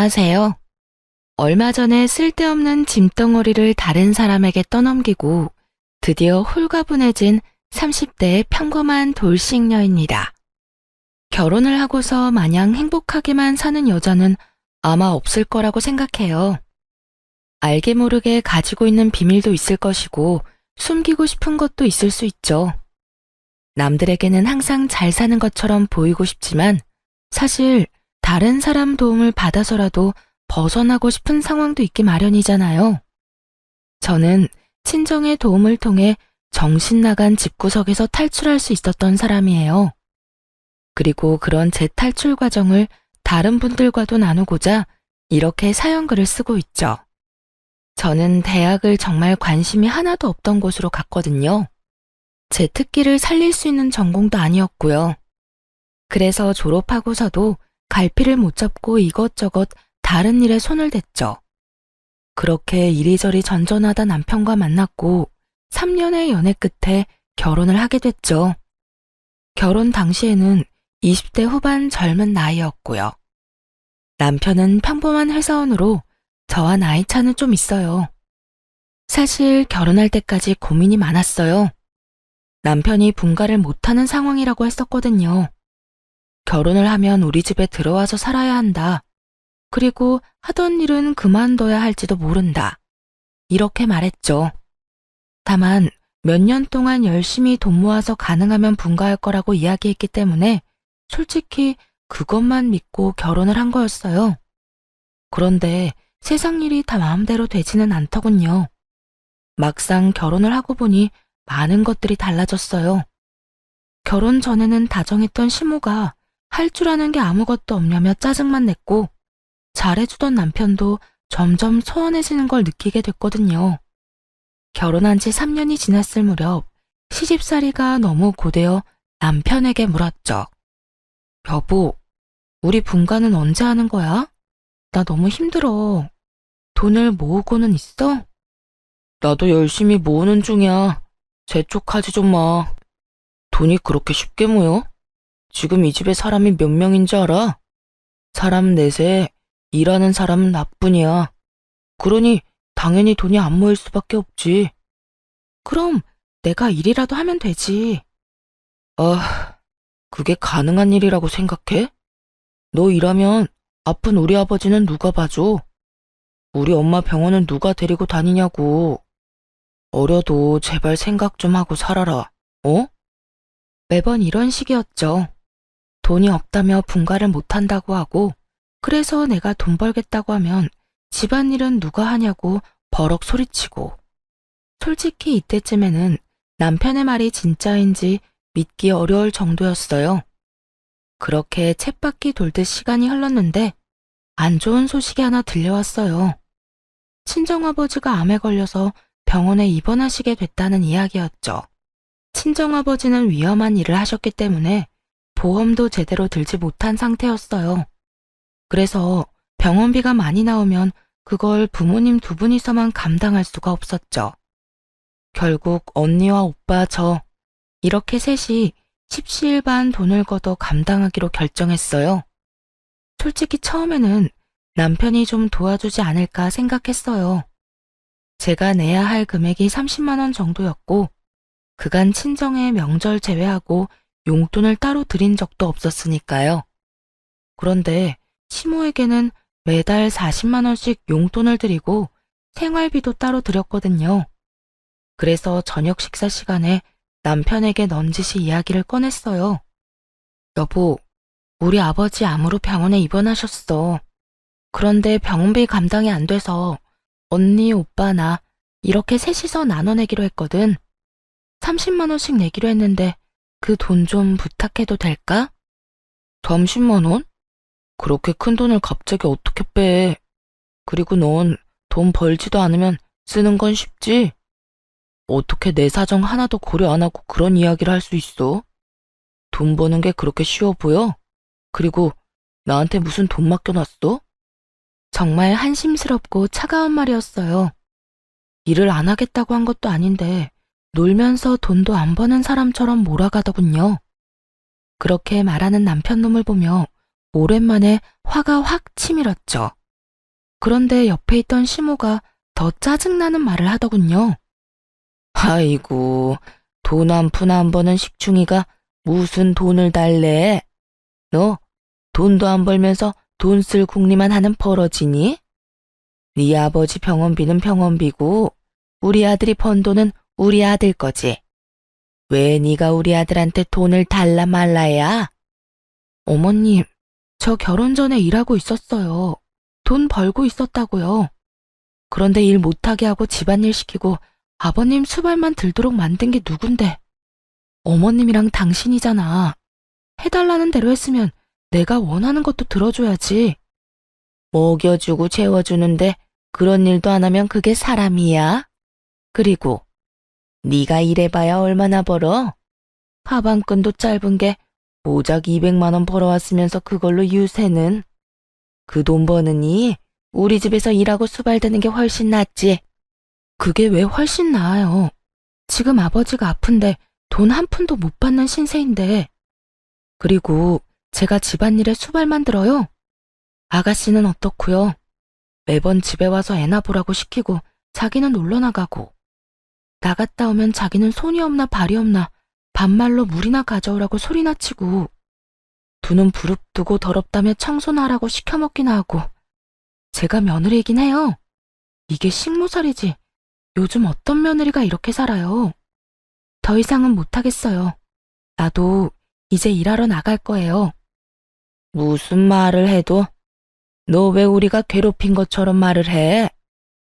안녕하세요. 얼마 전에 쓸데없는 짐덩어리를 다른 사람에게 떠넘기고 드디어 홀가분해진 30대의 평범한 돌싱녀입니다. 결혼을 하고서 마냥 행복하게만 사는 여자는 아마 없을 거라고 생각해요. 알게 모르게 가지고 있는 비밀도 있을 것이고 숨기고 싶은 것도 있을 수 있죠. 남들에게는 항상 잘 사는 것처럼 보이고 싶지만 사실 다른 사람 도움을 받아서라도 벗어나고 싶은 상황도 있기 마련이잖아요. 저는 친정의 도움을 통해 정신 나간 집구석에서 탈출할 수 있었던 사람이에요. 그리고 그런 제 탈출 과정을 다른 분들과도 나누고자 이렇게 사연글을 쓰고 있죠. 저는 대학을 정말 관심이 하나도 없던 곳으로 갔거든요. 제 특기를 살릴 수 있는 전공도 아니었고요. 그래서 졸업하고서도 갈피를 못 잡고 이것저것 다른 일에 손을 댔죠. 그렇게 이리저리 전전하다 남편과 만났고 3년의 연애 끝에 결혼을 하게 됐죠. 결혼 당시에는 20대 후반 젊은 나이였고요. 남편은 평범한 회사원으로 저와 나이 차는 좀 있어요. 사실 결혼할 때까지 고민이 많았어요. 남편이 분가를 못하는 상황이라고 했었거든요. 결혼을 하면 우리 집에 들어와서 살아야 한다. 그리고 하던 일은 그만둬야 할지도 모른다. 이렇게 말했죠. 다만 몇 년 동안 열심히 돈 모아서 가능하면 분가할 거라고 이야기했기 때문에 솔직히 그것만 믿고 결혼을 한 거였어요. 그런데 세상 일이 다 마음대로 되지는 않더군요. 막상 결혼을 하고 보니 많은 것들이 달라졌어요. 결혼 전에는 다정했던 시모가 할 줄 아는 게 아무것도 없냐며 짜증만 냈고 잘해주던 남편도 점점 소원해지는 걸 느끼게 됐거든요. 결혼한 지 3년이 지났을 무렵 시집살이가 너무 고되어 남편에게 물었죠. 여보, 우리 분가는 언제 하는 거야? 나 너무 힘들어. 돈을 모으고는 있어? 나도 열심히 모으는 중이야. 재촉하지 좀 마. 돈이 그렇게 쉽게 모여? 지금 이 집에 사람이 몇 명인지 알아? 사람 넷에 일하는 사람은 나뿐이야. 그러니 당연히 돈이 안 모일 수밖에 없지. 그럼 내가 일이라도 하면 되지. 아, 그게 가능한 일이라고 생각해? 너 일하면 아픈 우리 아버지는 누가 봐줘? 우리 엄마 병원은 누가 데리고 다니냐고. 어려도 제발 생각 좀 하고 살아라. 어? 매번 이런 식이었죠. 돈이 없다며 분가를 못한다고 하고 그래서 내가 돈 벌겠다고 하면 집안일은 누가 하냐고 버럭 소리치고 솔직히 이때쯤에는 남편의 말이 진짜인지 믿기 어려울 정도였어요. 그렇게 쳇바퀴 돌듯 시간이 흘렀는데 안 좋은 소식이 하나 들려왔어요. 친정아버지가 암에 걸려서 병원에 입원하시게 됐다는 이야기였죠. 친정아버지는 위험한 일을 하셨기 때문에 보험도 제대로 들지 못한 상태였어요. 그래서 병원비가 많이 나오면 그걸 부모님 두 분이서만 감당할 수가 없었죠. 결국 언니와 오빠 저 이렇게 셋이 십시일반 돈을 걷어 감당하기로 결정했어요. 솔직히 처음에는 남편이 좀 도와주지 않을까 생각했어요. 제가 내야 할 금액이 30만 원 정도였고 그간 친정에 명절 제외하고 용돈을 따로 드린 적도 없었으니까요. 그런데 시모에게는 매달 40만 원씩 용돈을 드리고 생활비도 따로 드렸거든요. 그래서 저녁 식사 시간에 남편에게 넌지시 이야기를 꺼냈어요. 여보, 우리 아버지 암으로 병원에 입원하셨어. 그런데 병원비 감당이 안 돼서 언니, 오빠, 나 이렇게 셋이서 나눠내기로 했거든. 30만 원씩 내기로 했는데 그 돈 좀 부탁해도 될까? 30만 원? 그렇게 큰 돈을 갑자기 어떻게 빼? 그리고 넌 돈 벌지도 않으면 쓰는 건 쉽지? 어떻게 내 사정 하나도 고려 안 하고 그런 이야기를 할 수 있어? 돈 버는 게 그렇게 쉬워 보여? 그리고 나한테 무슨 돈 맡겨놨어? 정말 한심스럽고 차가운 말이었어요. 일을 안 하겠다고 한 것도 아닌데 놀면서 돈도 안 버는 사람처럼 몰아가더군요. 그렇게 말하는 남편 놈을 보며 오랜만에 화가 확 치밀었죠. 그런데 옆에 있던 시모가 더 짜증나는 말을 하더군요. 아이고, 돈 한 푼 안 버는 식충이가 무슨 돈을 달래? 너 돈도 안 벌면서 돈 쓸 궁리만 하는 버러지니? 네 아버지 병원비는 병원비고 우리 아들이 번 돈은 우리 아들 거지. 왜 네가 우리 아들한테 돈을 달라 말라야? 어머님, 저 결혼 전에 일하고 있었어요. 돈 벌고 있었다고요. 그런데 일 못하게 하고 집안일 시키고 아버님 수발만 들도록 만든 게 누군데? 어머님이랑 당신이잖아. 해달라는 대로 했으면 내가 원하는 것도 들어줘야지. 먹여주고 재워주는데 그런 일도 안 하면 그게 사람이야? 그리고 네가 일해봐야 얼마나 벌어? 가방끈도 짧은 게 고작 200만 원 벌어왔으면서 그걸로 유세는? 그 돈 버느니 우리 집에서 일하고 수발드는 게 훨씬 낫지. 그게 왜 훨씬 나아요? 지금 아버지가 아픈데 돈 한 푼도 못 받는 신세인데. 그리고 제가 집안일에 수발만 들어요? 아가씨는 어떻고요? 매번 집에 와서 애나 보라고 시키고 자기는 놀러 나가고, 나갔다 오면 자기는 손이 없나 발이 없나 반말로 물이나 가져오라고 소리나 치고, 두 눈 부릅뜨고 더럽다며 청소나 하라고 시켜먹기나 하고. 제가 며느리이긴 해요. 이게 식모살이지. 요즘 어떤 며느리가 이렇게 살아요. 더 이상은 못하겠어요. 나도 이제 일하러 나갈 거예요. 무슨 말을 해도 너 왜 우리가 괴롭힌 것처럼 말을 해?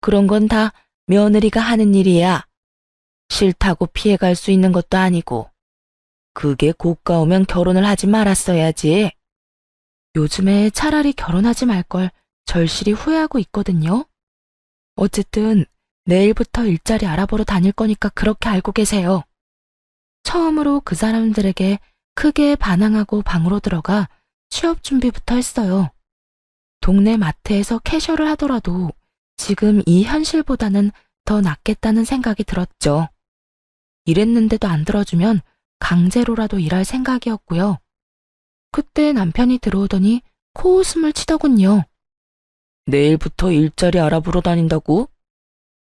그런 건 다 며느리가 하는 일이야. 싫다고 피해갈 수 있는 것도 아니고. 그게 고가오면 결혼을 하지 말았어야지. 요즘에 차라리 결혼하지 말 걸 절실히 후회하고 있거든요. 어쨌든 내일부터 일자리 알아보러 다닐 거니까 그렇게 알고 계세요. 처음으로 그 사람들에게 크게 반항하고 방으로 들어가 취업 준비부터 했어요. 동네 마트에서 캐셔를 하더라도 지금 이 현실보다는 더 낫겠다는 생각이 들었죠. 일했는데도 안 들어주면 강제로라도 일할 생각이었고요. 그때 남편이 들어오더니 코웃음을 치더군요. 내일부터 일자리 알아보러 다닌다고?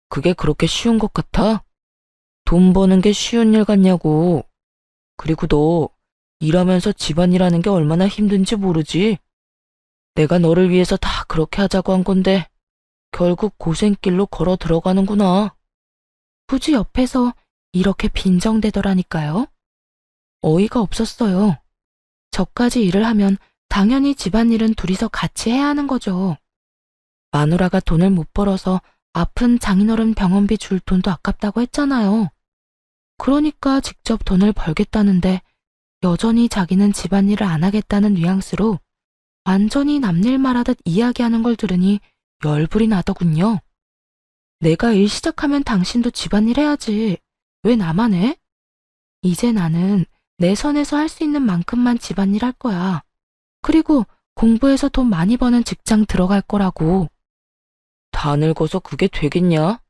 그게 그렇게 쉬운 것 같아? 돈 버는 게 쉬운 일 같냐고. 그리고 너 일하면서 집안일하는 게 얼마나 힘든지 모르지? 내가 너를 위해서 다 그렇게 하자고 한 건데 결국 고생길로 걸어 들어가는구나. 굳이 옆에서 이렇게 빈정대더라니까요. 어이가 없었어요. 저까지 일을 하면 당연히 집안일은 둘이서 같이 해야 하는 거죠. 마누라가 돈을 못 벌어서 아픈 장인어른 병원비 줄 돈도 아깝다고 했잖아요. 그러니까 직접 돈을 벌겠다는데 여전히 자기는 집안일을 안 하겠다는 뉘앙스로 완전히 남일 말하듯 이야기하는 걸 들으니 열불이 나더군요. 내가 일 시작하면 당신도 집안일 해야지. 왜 나만 해? 이제 나는 내 선에서 할 수 있는 만큼만 집안일 할 거야. 그리고 공부해서 돈 많이 버는 직장 들어갈 거라고. 다 늙어서 그게 되겠냐?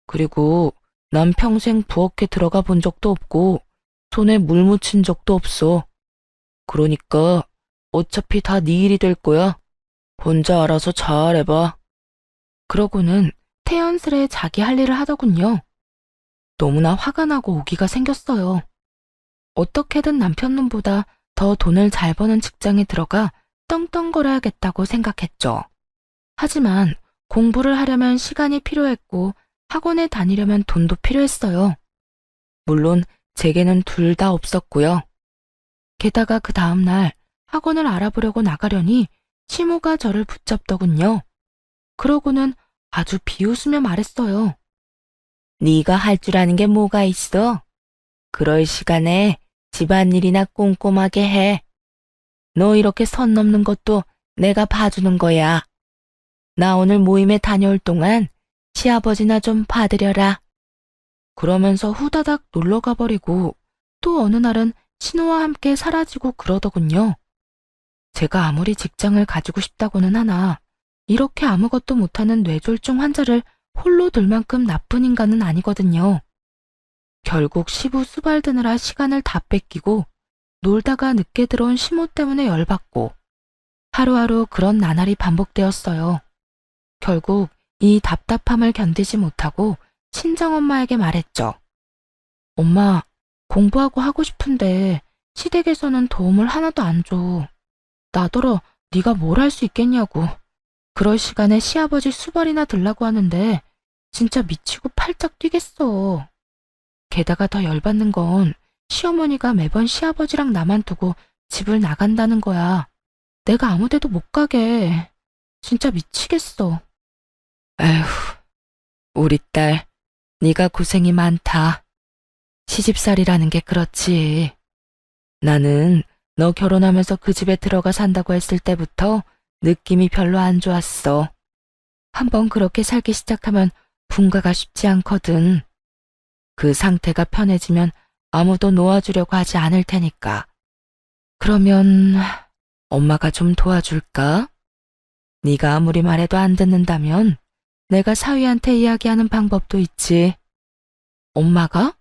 그리고 난 평생 부엌에 들어가 본 적도 없고 손에 물 묻힌 적도 없어. 그러니까 어차피 다 네 일이 될 거야. 혼자 알아서 잘 해봐. 그러고는 태연스레 자기 할 일을 하더군요. 너무나 화가 나고 오기가 생겼어요. 어떻게든 남편 눈보다 더 돈을 잘 버는 직장에 들어가 떵떵거려야겠다고 생각했죠. 하지만 공부를 하려면 시간이 필요했고 학원에 다니려면 돈도 필요했어요. 물론 제게는 둘 다 없었고요. 게다가 그 다음날 학원을 알아보려고 나가려니 시모가 저를 붙잡더군요. 그러고는 아주 비웃으며 말했어요. 네가 할 줄 아는 게 뭐가 있어? 그럴 시간에 집안일이나 꼼꼼하게 해. 너 이렇게 선 넘는 것도 내가 봐주는 거야. 나 오늘 모임에 다녀올 동안 시아버지나 좀 봐드려라. 그러면서 후다닥 놀러 가버리고 또 어느 날은 신호와 함께 사라지고 그러더군요. 제가 아무리 직장을 가지고 싶다고는 하나 이렇게 아무것도 못하는 뇌졸중 환자를 홀로 둘 만큼 나쁜 인간은 아니거든요. 결국 시부 수발드느라 시간을 다 뺏기고 놀다가 늦게 들어온 시모 때문에 열받고 하루하루 그런 나날이 반복되었어요. 결국 이 답답함을 견디지 못하고 친정엄마에게 말했죠. 엄마, 공부하고 하고 싶은데 시댁에서는 도움을 하나도 안 줘. 나더러 네가 뭘 할 수 있겠냐고. 그럴 시간에 시아버지 수발이나 들라고 하는데 진짜 미치고 팔짝 뛰겠어. 게다가 더 열받는 건 시어머니가 매번 시아버지랑 나만 두고 집을 나간다는 거야. 내가 아무 데도 못 가게. 진짜 미치겠어. 에휴, 우리 딸, 네가 고생이 많다. 시집살이라는 게 그렇지. 나는 너 결혼하면서 그 집에 들어가 산다고 했을 때부터 느낌이 별로 안 좋았어. 한번 그렇게 살기 시작하면 분가가 쉽지 않거든. 그 상태가 편해지면 아무도 놓아주려고 하지 않을 테니까. 그러면 엄마가 좀 도와줄까? 네가 아무리 말해도 안 듣는다면 내가 사위한테 이야기하는 방법도 있지. 엄마가?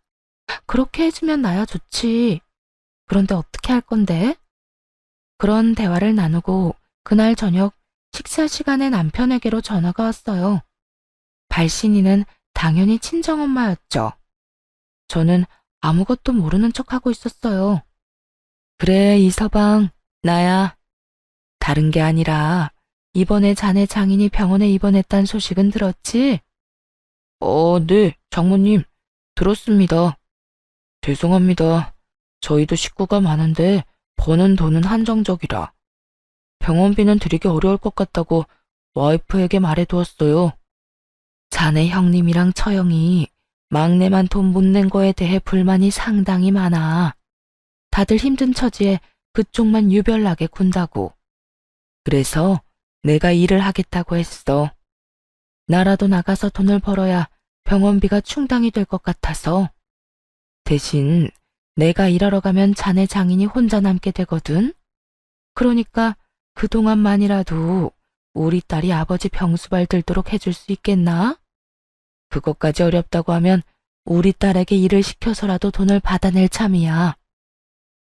그렇게 해주면 나야 좋지. 그런데 어떻게 할 건데? 그런 대화를 나누고 그날 저녁 식사 시간에 남편에게로 전화가 왔어요. 발신이는 당연히 친정엄마였죠. 저는 아무것도 모르는 척하고 있었어요. 그래, 이서방, 나야. 다른 게 아니라 이번에 자네 장인이 병원에 입원했단 소식은 들었지? 네, 장모님. 들었습니다. 죄송합니다. 저희도 식구가 많은데 버는 돈은 한정적이라. 병원비는 드리기 어려울 것 같다고 와이프에게 말해두었어요. 자네 형님이랑 처형이 막내만 돈 못 낸 거에 대해 불만이 상당히 많아. 다들 힘든 처지에 그쪽만 유별나게 군다고. 그래서 내가 일을 하겠다고 했어. 나라도 나가서 돈을 벌어야 병원비가 충당이 될 것 같아서. 대신 내가 일하러 가면 자네 장인이 혼자 남게 되거든. 그러니까 그동안만이라도 우리 딸이 아버지 병수발 들도록 해줄 수 있겠나? 그것까지 어렵다고 하면 우리 딸에게 일을 시켜서라도 돈을 받아낼 참이야.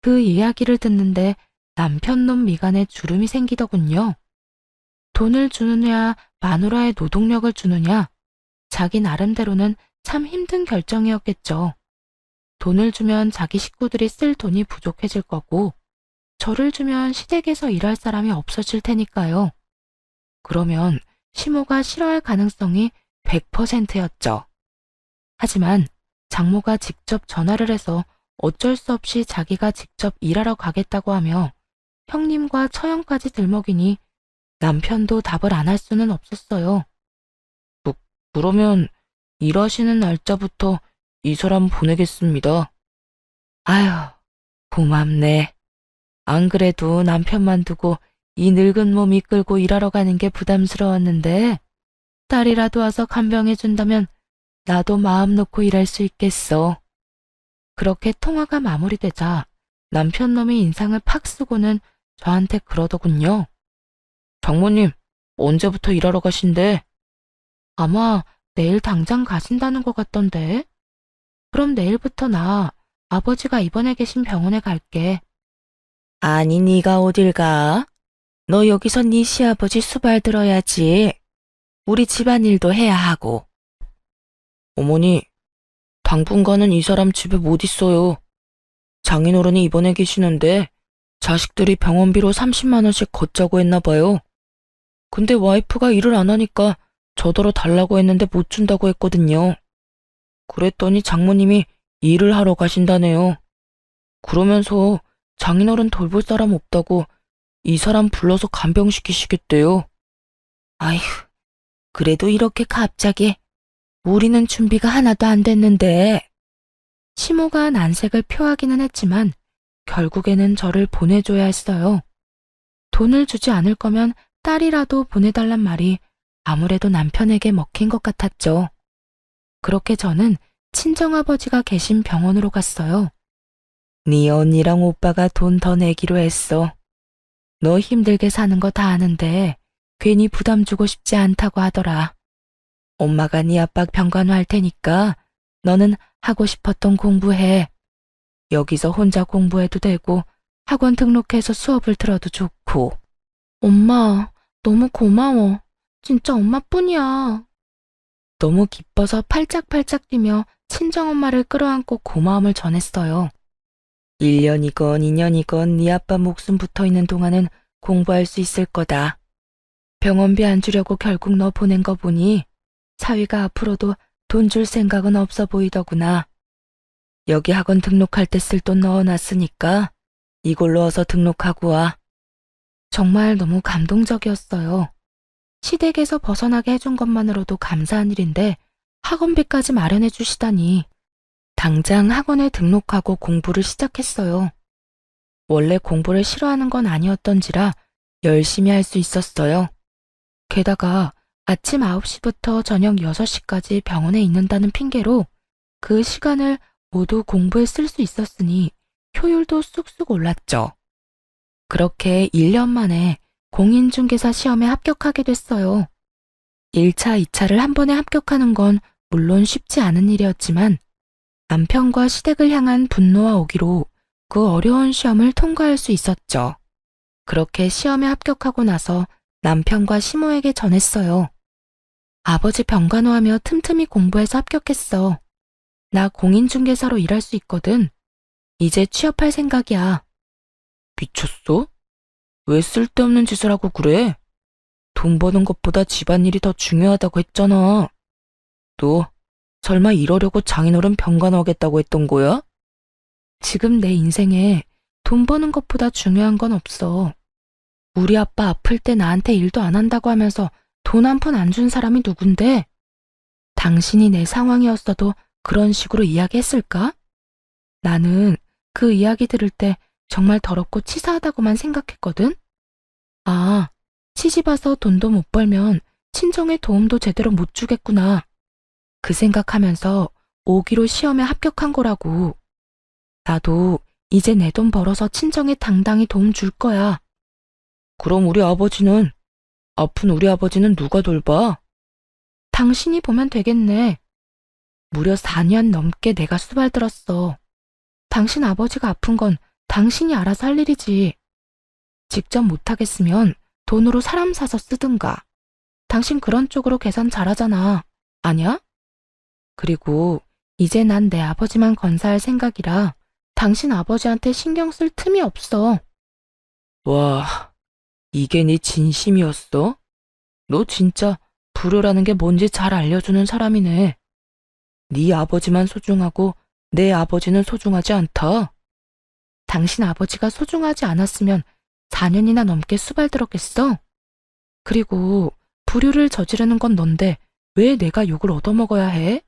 그 이야기를 듣는데 남편놈 미간에 주름이 생기더군요. 돈을 주느냐 마누라의 노동력을 주느냐, 자기 나름대로는 참 힘든 결정이었겠죠. 돈을 주면 자기 식구들이 쓸 돈이 부족해질 거고, 저를 주면 시댁에서 일할 사람이 없어질 테니까요. 그러면 시모가 싫어할 가능성이 100%였죠. 하지만 장모가 직접 전화를 해서 어쩔 수 없이 자기가 직접 일하러 가겠다고 하며 형님과 처형까지 들먹이니 남편도 답을 안 할 수는 없었어요. 그러면 일하시는 날짜부터 이 사람 보내겠습니다. 아휴, 고맙네. 안 그래도 남편만 두고 이 늙은 몸 이끌고 일하러 가는 게 부담스러웠는데 딸이라도 와서 간병해준다면 나도 마음 놓고 일할 수 있겠어. 그렇게 통화가 마무리되자 남편놈이 인상을 팍 쓰고는 저한테 그러더군요. 장모님, 언제부터 일하러 가신대? 아마 내일 당장 가신다는 것 같던데. 그럼 내일부터 나 아버지가 입원해 계신 병원에 갈게. 아니, 네가 어딜 가? 너 여기서 네 시아버지 수발 들어야지. 우리 집안일도 해야 하고. 어머니, 당분간은 이 사람 집에 못 있어요. 장인어른이 입원해 계시는데 자식들이 병원비로 30만 원씩 걷자고 했나 봐요. 근데 와이프가 일을 안 하니까 저더러 달라고 했는데 못 준다고 했거든요. 그랬더니 장모님이 일을 하러 가신다네요. 그러면서 장인어른 돌볼 사람 없다고 이 사람 불러서 간병시키시겠대요. 아휴, 그래도 이렇게 갑자기. 우리는 준비가 하나도 안 됐는데. 시모가 난색을 표하기는 했지만 결국에는 저를 보내줘야 했어요. 돈을 주지 않을 거면 딸이라도 보내달란 말이 아무래도 남편에게 먹힌 것 같았죠. 그렇게 저는 친정아버지가 계신 병원으로 갔어요. 네 언니랑 오빠가 돈 더 내기로 했어. 너 힘들게 사는 거 다 아는데 괜히 부담 주고 싶지 않다고 하더라. 엄마가 네 아빠 병간호할 테니까 너는 하고 싶었던 공부해. 여기서 혼자 공부해도 되고 학원 등록해서 수업을 들어도 좋고. 엄마, 너무 고마워. 진짜 엄마뿐이야. 너무 기뻐서 팔짝팔짝 뛰며 친정엄마를 끌어안고 고마움을 전했어요. 1년이건 2년이건 네 아빠 목숨 붙어있는 동안은 공부할 수 있을 거다. 병원비 안 주려고 결국 너 보낸 거 보니 사위가 앞으로도 돈 줄 생각은 없어 보이더구나. 여기 학원 등록할 때 쓸 돈 넣어놨으니까 이걸로 어서 등록하고 와. 정말 너무 감동적이었어요. 시댁에서 벗어나게 해준 것만으로도 감사한 일인데 학원비까지 마련해 주시다니. 당장 학원에 등록하고 공부를 시작했어요. 원래 공부를 싫어하는 건 아니었던지라 열심히 할 수 있었어요. 게다가 아침 9시부터 저녁 6시까지 병원에 있는다는 핑계로 그 시간을 모두 공부에 쓸 수 있었으니 효율도 쑥쑥 올랐죠. 그렇게 1년 만에 공인중개사 시험에 합격하게 됐어요. 1차, 2차를 한 번에 합격하는 건 물론 쉽지 않은 일이었지만 남편과 시댁을 향한 분노와 오기로 그 어려운 시험을 통과할 수 있었죠. 그렇게 시험에 합격하고 나서 남편과 시모에게 전했어요. 아버지 병간호하며 틈틈이 공부해서 합격했어. 나 공인중개사로 일할 수 있거든. 이제 취업할 생각이야. 미쳤어? 왜 쓸데없는 짓을 하고 그래? 돈 버는 것보다 집안일이 더 중요하다고 했잖아. 너 설마 이러려고 장인어른 병간호하겠다고 했던 거야? 지금 내 인생에 돈 버는 것보다 중요한 건 없어. 우리 아빠 아플 때 나한테 일도 안 한다고 하면서 돈 한 푼 안 준 사람이 누군데? 당신이 내 상황이었어도 그런 식으로 이야기했을까? 나는 그 이야기 들을 때 정말 더럽고 치사하다고만 생각했거든? 아, 시집 와서 돈도 못 벌면 친정에 도움도 제대로 못 주겠구나. 그 생각하면서 5기로 시험에 합격한 거라고. 나도 이제 내 돈 벌어서 친정에 당당히 도움 줄 거야. 그럼 아픈 우리 아버지는 누가 돌봐? 당신이 보면 되겠네. 무려 4년 넘게 내가 수발들었어. 당신 아버지가 아픈 건 당신이 알아서 할 일이지. 직접 못하겠으면 돈으로 사람 사서 쓰든가. 당신 그런 쪽으로 계산 잘하잖아. 아냐? 그리고 이제 난 내 아버지만 건사할 생각이라 당신 아버지한테 신경 쓸 틈이 없어. 와, 이게 네 진심이었어? 너 진짜 불효라는 게 뭔지 잘 알려주는 사람이네. 네 아버지만 소중하고 내 아버지는 소중하지 않다. 당신 아버지가 소중하지 않았으면 4년이나 넘게 수발들었겠어? 그리고 불효를 저지르는 건 넌데 왜 내가 욕을 얻어먹어야 해?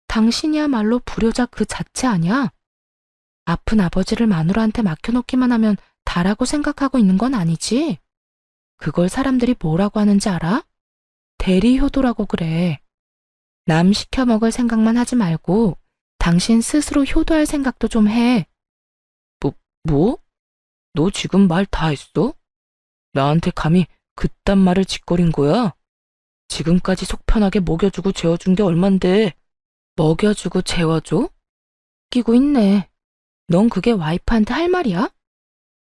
당신이야말로 불효자 그 자체 아니야? 아픈 아버지를 마누라한테 맡겨놓기만 하면 다라고 생각하고 있는 건 아니지? 그걸 사람들이 뭐라고 하는지 알아? 대리효도라고 그래. 남 시켜 먹을 생각만 하지 말고 당신 스스로 효도할 생각도 좀 해. 뭐? 너 지금 말 다 했어? 나한테 감히 그딴 말을 짓거린 거야? 지금까지 속 편하게 먹여주고 재워준 게 얼만데. 먹여주고 재워줘? 끼고 있네. 넌 그게 와이프한테 할 말이야?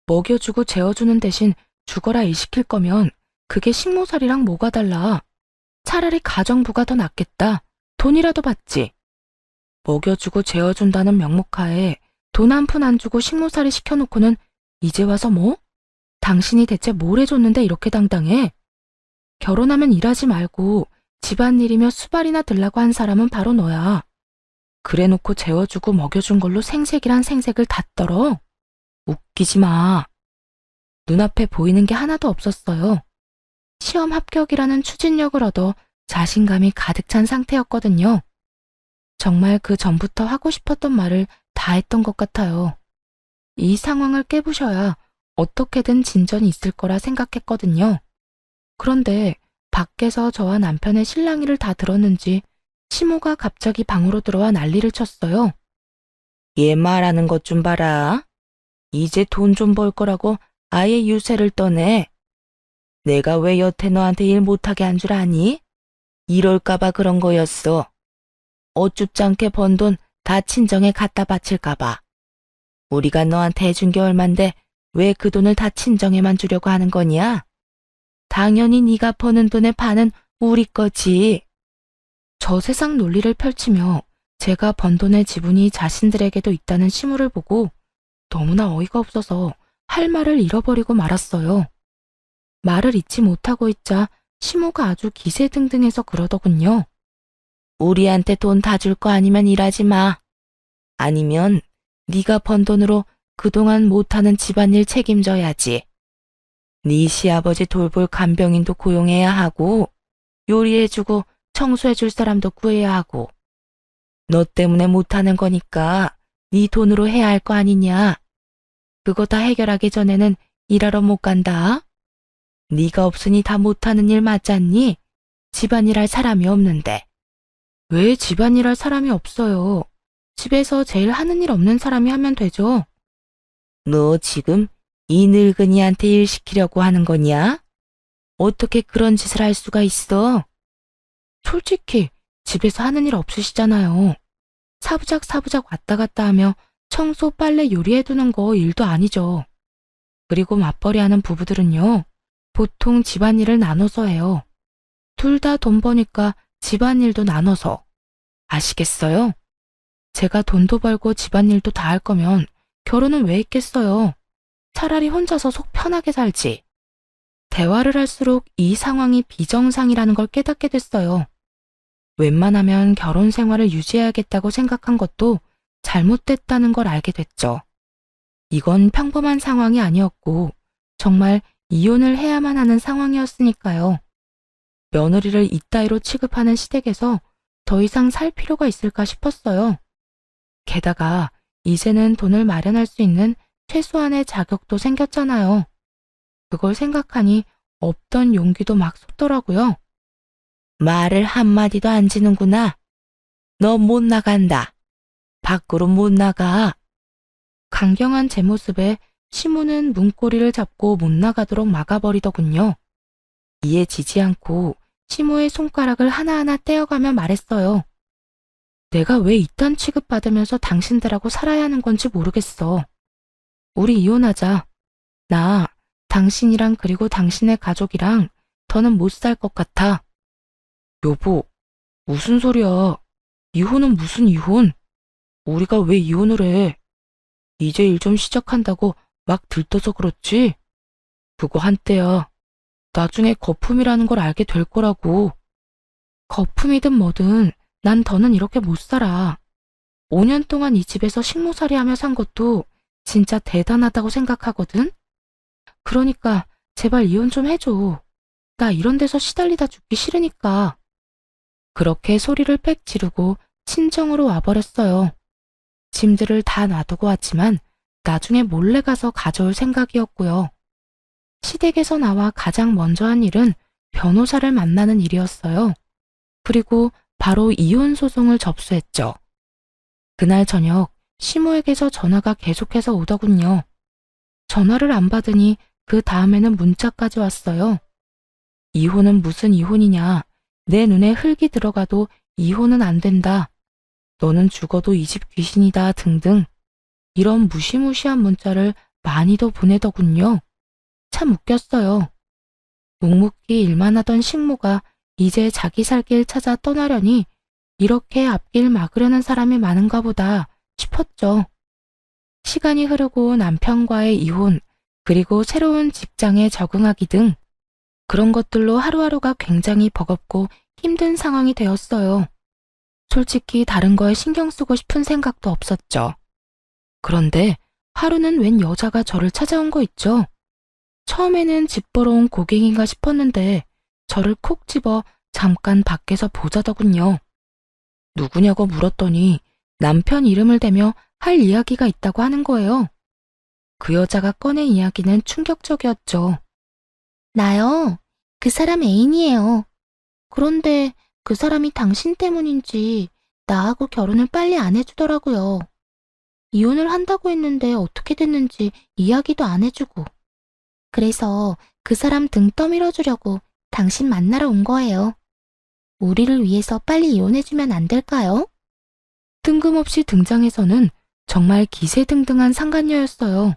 먹여주고 재워주는 대신 죽어라 일 시킬 거면 그게 식모살이랑 뭐가 달라. 차라리 가정부가 더 낫겠다. 돈이라도 받지. 먹여주고 재워준다는 명목하에 돈 한 푼 안 주고 식모살이 시켜놓고는 이제 와서 뭐? 당신이 대체 뭘 해줬는데 이렇게 당당해? 결혼하면 일하지 말고 집안일이며 수발이나 들라고 한 사람은 바로 너야. 그래놓고 재워주고 먹여준 걸로 생색이란 생색을 다 떨어? 웃기지 마. 눈앞에 보이는 게 하나도 없었어요. 시험 합격이라는 추진력을 얻어 자신감이 가득 찬 상태였거든요. 정말 그 전부터 하고 싶었던 말을 다 했던 것 같아요. 이 상황을 깨부셔야 어떻게든 진전이 있을 거라 생각했거든요. 그런데 밖에서 저와 남편의 실랑이를 다 들었는지 시모가 갑자기 방으로 들어와 난리를 쳤어요. 얘 말하는 것 좀 봐라. 이제 돈 좀 벌 거라고 아예 유세를 떠내. 내가 왜 여태 너한테 일 못하게 한 줄 아니? 이럴까봐 그런 거였어. 어쭙지 않게 번 돈 다 친정에 갖다 바칠까봐. 우리가 너한테 해준 게 얼만데 왜 그 돈을 다 친정에만 주려고 하는 거냐? 당연히 네가 버는 돈의 반은 우리 거지. 저 세상 논리를 펼치며 제가 번 돈의 지분이 자신들에게도 있다는 시무를 보고 너무나 어이가 없어서 할 말을 잃어버리고 말았어요. 말을 잇지 못하고 있자 시무가 아주 기세등등해서 그러더군요. 우리한테 돈 다 줄 거 아니면 일하지 마. 아니면 네가 번 돈으로 그동안 못하는 집안일 책임져야지. 네 시아버지 돌볼 간병인도 고용해야 하고 요리해주고 청소해줄 사람도 구해야 하고 너 때문에 못하는 거니까 네 돈으로 해야 할 거 아니냐. 그거 다 해결하기 전에는 일하러 못 간다. 네가 없으니 다 못하는 일 맞잖니? 집안일 할 사람이 없는데. 왜 집안일 할 사람이 없어요? 집에서 제일 하는 일 없는 사람이 하면 되죠. 너 지금 이 늙은이한테 일 시키려고 하는 거냐? 어떻게 그런 짓을 할 수가 있어? 솔직히 집에서 하는 일 없으시잖아요. 사부작 왔다 갔다 하며 청소, 빨래, 요리해두는 거 일도 아니죠. 그리고 맞벌이 하는 부부들은요, 보통 집안일을 나눠서 해요. 둘 다 돈 버니까 집안일도 나눠서. 아시겠어요? 제가 돈도 벌고 집안일도 다 할 거면 결혼은 왜 했겠어요? 차라리 혼자서 속 편하게 살지. 대화를 할수록 이 상황이 비정상이라는 걸 깨닫게 됐어요. 웬만하면 결혼 생활을 유지해야겠다고 생각한 것도 잘못됐다는 걸 알게 됐죠. 이건 평범한 상황이 아니었고 정말 이혼을 해야만 하는 상황이었으니까요. 며느리를 이따위로 취급하는 시댁에서 더 이상 살 필요가 있을까 싶었어요. 게다가 이제는 돈을 마련할 수 있는 최소한의 자격도 생겼잖아요. 그걸 생각하니 없던 용기도 막 솟더라고요. 말을 한마디도 안 지는구나. 너 못 나간다. 밖으로 못 나가. 강경한 제 모습에 시무는 문고리를 잡고 못 나가도록 막아버리더군요. 이에 지지 않고 시무의 손가락을 하나하나 떼어가며 말했어요. 내가 왜 이딴 취급받으면서 당신들하고 살아야 하는 건지 모르겠어. 우리 이혼하자. 나 당신이랑 그리고 당신의 가족이랑 더는 못 살 것 같아. 여보, 무슨 소리야. 이혼은 무슨 이혼? 우리가 왜 이혼을 해? 이제 일 좀 시작한다고 막 들떠서 그렇지? 그거 한때야. 나중에 거품이라는 걸 알게 될 거라고. 거품이든 뭐든 난 더는 이렇게 못 살아. 5년 동안 이 집에서 식모살이 하며 산 것도 진짜 대단하다고 생각하거든? 그러니까 제발 이혼 좀 해줘. 나 이런 데서 시달리다 죽기 싫으니까. 그렇게 소리를 빽 지르고 친정으로 와버렸어요. 짐들을 다 놔두고 왔지만 나중에 몰래 가서 가져올 생각이었고요. 시댁에서 나와 가장 먼저 한 일은 변호사를 만나는 일이었어요. 그리고 바로 이혼 소송을 접수했죠. 그날 저녁 시모에게서 전화가 계속해서 오더군요. 전화를 안 받으니 그 다음에는 문자까지 왔어요. 이혼은 무슨 이혼이냐. 내 눈에 흙이 들어가도 이혼은 안 된다. 너는 죽어도 이 집 귀신이다 등등. 이런 무시무시한 문자를 많이도 보내더군요. 참 웃겼어요. 묵묵히 일만 하던 식모가 이제 자기 살 길 찾아 떠나려니 이렇게 앞길 막으려는 사람이 많은가 보다 싶었죠. 시간이 흐르고 남편과의 이혼, 그리고 새로운 직장에 적응하기 등 그런 것들로 하루하루가 굉장히 버겁고 힘든 상황이 되었어요. 솔직히 다른 거에 신경 쓰고 싶은 생각도 없었죠. 그런데 하루는 웬 여자가 저를 찾아온 거 있죠. 처음에는 집 보러 온 고객인가 싶었는데 저를 콕 집어 잠깐 밖에서 보자더군요. 누구냐고 물었더니 남편 이름을 대며 할 이야기가 있다고 하는 거예요. 그 여자가 꺼낸 이야기는 충격적이었죠. 나요. 그 사람 애인이에요. 그런데 그 사람이 당신 때문인지 나하고 결혼을 빨리 안 해주더라고요. 이혼을 한다고 했는데 어떻게 됐는지 이야기도 안 해주고. 그래서 그 사람 등 떠밀어 주려고 당신 만나러 온 거예요. 우리를 위해서 빨리 이혼해주면 안 될까요? 뜬금없이 등장해서는 정말 기세등등한 상간녀였어요.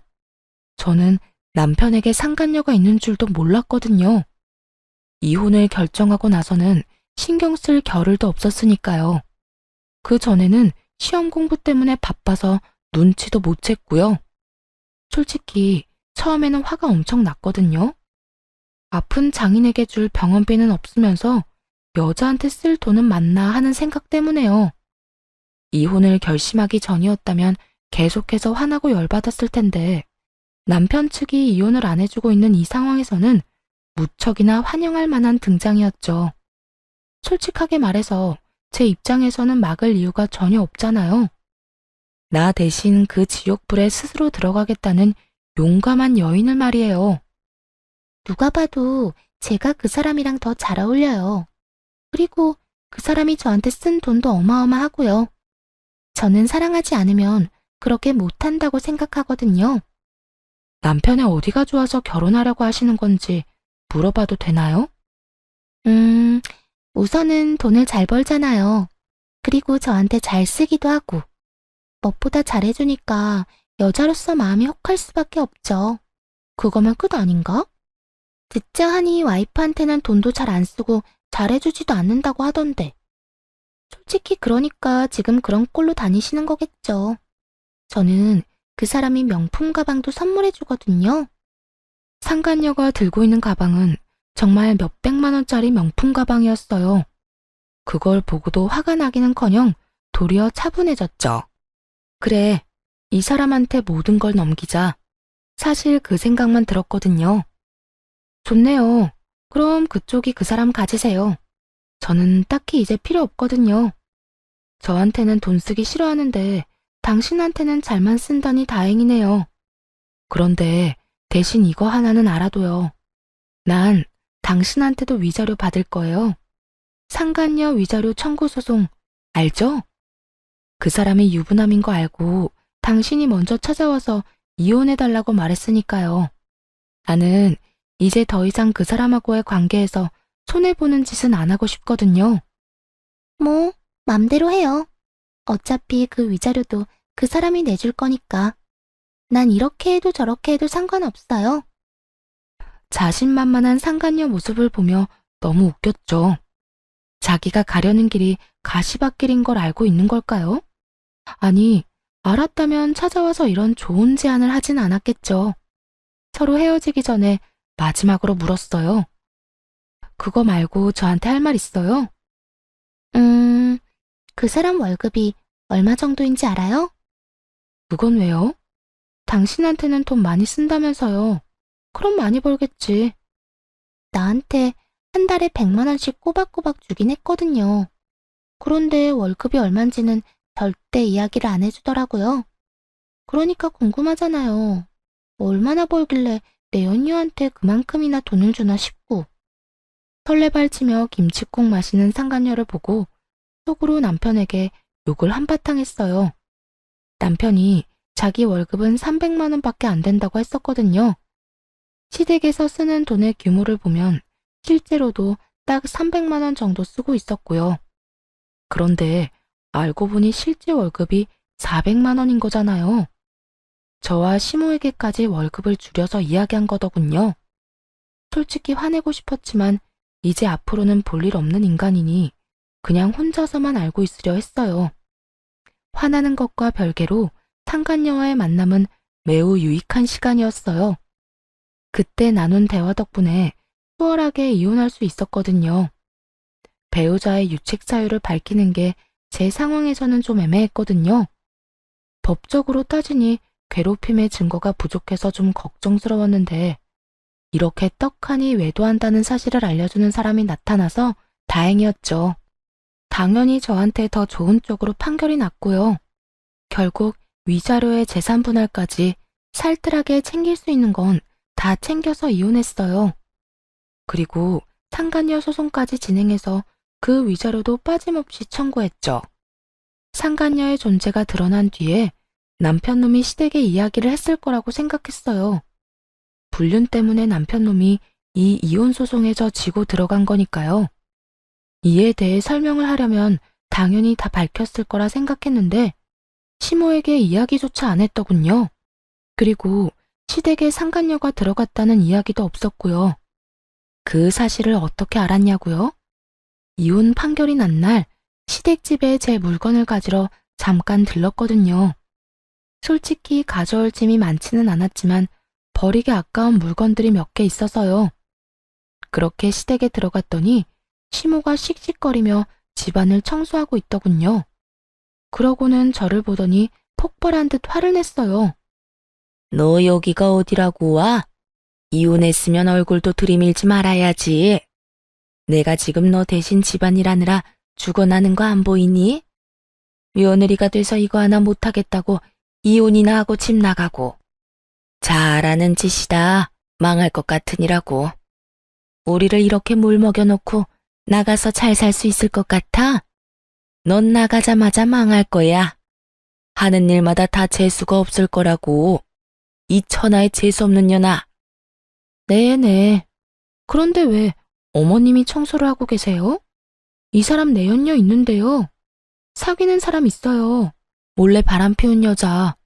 저는 남편에게 상간녀가 있는 줄도 몰랐거든요. 이혼을 결정하고 나서는 신경 쓸 겨를도 없었으니까요. 그 전에는 시험 공부 때문에 바빠서 눈치도 못 챘고요. 솔직히 처음에는 화가 엄청 났거든요. 아픈 장인에게 줄 병원비는 없으면서 여자한테 쓸 돈은 많나 하는 생각 때문에요. 이혼을 결심하기 전이었다면 계속해서 화나고 열받았을 텐데 남편 측이 이혼을 안 해주고 있는 이 상황에서는 무척이나 환영할 만한 등장이었죠. 솔직하게 말해서 제 입장에서는 막을 이유가 전혀 없잖아요. 나 대신 그 지옥불에 스스로 들어가겠다는 용감한 여인을 말이에요. 누가 봐도 제가 그 사람이랑 더 잘 어울려요. 그리고 그 사람이 저한테 쓴 돈도 어마어마하고요. 저는 사랑하지 않으면 그렇게 못한다고 생각하거든요. 남편의 어디가 좋아서 결혼하려고 하시는 건지 물어봐도 되나요? 음, 우선은 돈을 잘 벌잖아요. 그리고 저한테 잘 쓰기도 하고. 무엇보다 잘해주니까 여자로서 마음이 혹할 수밖에 없죠. 그거면 끝 아닌가? 듣자 하니 와이프한테는 돈도 잘 안 쓰고 잘해주지도 않는다고 하던데. 솔직히 그러니까 지금 그런 꼴로 다니시는 거겠죠. 저는 그 사람이 명품 가방도 선물해주거든요. 상간녀가 들고 있는 가방은 정말 몇백만 원짜리 명품 가방이었어요. 그걸 보고도 화가 나기는커녕 도리어 차분해졌죠. 그래, 이 사람한테 모든 걸 넘기자. 사실 그 생각만 들었거든요. 좋네요. 그럼 그쪽이 그 사람 가지세요. 저는 딱히 이제 필요 없거든요. 저한테는 돈 쓰기 싫어하는데 당신한테는 잘만 쓴다니 다행이네요. 그런데 대신 이거 하나는 알아둬요. 난 당신한테도 위자료 받을 거예요. 상간녀 위자료 청구 소송 알죠? 그 사람이 유부남인 거 알고 당신이 먼저 찾아와서 이혼해달라고 말했으니까요. 나는 이제 더 이상 그 사람하고의 관계에서 손해보는 짓은 안 하고 싶거든요. 뭐, 맘대로 해요. 어차피 그 위자료도 그 사람이 내줄 거니까. 난 이렇게 해도 저렇게 해도 상관없어요. 자신만만한 상간녀 모습을 보며 너무 웃겼죠. 자기가 가려는 길이 가시밭길인 걸 알고 있는 걸까요? 아니, 알았다면 찾아와서 이런 좋은 제안을 하진 않았겠죠. 서로 헤어지기 전에 마지막으로 물었어요. 그거 말고 저한테 할 말 있어요? 그 사람 월급이 얼마 정도인지 알아요? 그건 왜요? 당신한테는 돈 많이 쓴다면서요. 그럼 많이 벌겠지. 나한테 한 달에 100만 원씩 꼬박꼬박 주긴 했거든요. 그런데 월급이 얼만지는 절대 이야기를 안 해주더라고요. 그러니까 궁금하잖아요. 얼마나 벌길래 내 연유한테 그만큼이나 돈을 주나 싶고. 설레발치며 김치국 마시는 상간녀를 보고 속으로 남편에게 욕을 한바탕 했어요. 남편이 자기 월급은 300만 원밖에 안 된다고 했었거든요. 시댁에서 쓰는 돈의 규모를 보면 실제로도 딱 300만 원 정도 쓰고 있었고요. 그런데 알고 보니 실제 월급이 400만 원인 거잖아요. 저와 시모에게까지 월급을 줄여서 이야기한 거더군요. 솔직히 화내고 싶었지만 이제 앞으로는 볼 일 없는 인간이니 그냥 혼자서만 알고 있으려 했어요. 화나는 것과 별개로 상간녀와의 만남은 매우 유익한 시간이었어요. 그때 나눈 대화 덕분에 수월하게 이혼할 수 있었거든요. 배우자의 유책 사유를 밝히는 게 제 상황에서는 좀 애매했거든요. 법적으로 따지니 괴롭힘의 증거가 부족해서 좀 걱정스러웠는데 이렇게 떡하니 외도한다는 사실을 알려주는 사람이 나타나서 다행이었죠. 당연히 저한테 더 좋은 쪽으로 판결이 났고요. 결국 위자료의 재산 분할까지 살뜰하게 챙길 수 있는 건 다 챙겨서 이혼했어요. 그리고 상간녀 소송까지 진행해서 그 위자료도 빠짐없이 청구했죠. 상간녀의 존재가 드러난 뒤에 남편놈이 시댁에 이야기를 했을 거라고 생각했어요. 불륜 때문에 남편놈이 이 이혼 소송에 지고 들어간 거니까요. 이에 대해 설명을 하려면 당연히 다 밝혔을 거라 생각했는데 시모에게 이야기조차 안 했더군요. 그리고 시댁에 상간녀가 들어갔다는 이야기도 없었고요. 그 사실을 어떻게 알았냐고요? 이혼 판결이 난 날 시댁집에 제 물건을 가지러 잠깐 들렀거든요. 솔직히 가져올 짐이 많지는 않았지만 버리기 아까운 물건들이 몇 개 있어서요. 그렇게 시댁에 들어갔더니 시모가 씩씩거리며 집안을 청소하고 있더군요. 그러고는 저를 보더니 폭발한 듯 화를 냈어요. 너 여기가 어디라고 와? 이혼했으면 얼굴도 들이밀지 말아야지. 내가 지금 너 대신 집안일하느라 죽어나는 거 안 보이니? 며느리가 돼서 이거 하나 못하겠다고 이혼이나 하고 집 나가고. 잘하는 짓이다. 망할 것 같으니라고. 우리를 이렇게 물 먹여놓고 나가서 잘 살 수 있을 것 같아? 넌 나가자마자 망할 거야. 하는 일마다 다 재수가 없을 거라고. 이 천하의 재수 없는 년아. 네네. 그런데 왜 어머님이 청소를 하고 계세요? 이 사람 내연녀 있는데요. 사귀는 사람 있어요. 몰래 바람 피운 여자.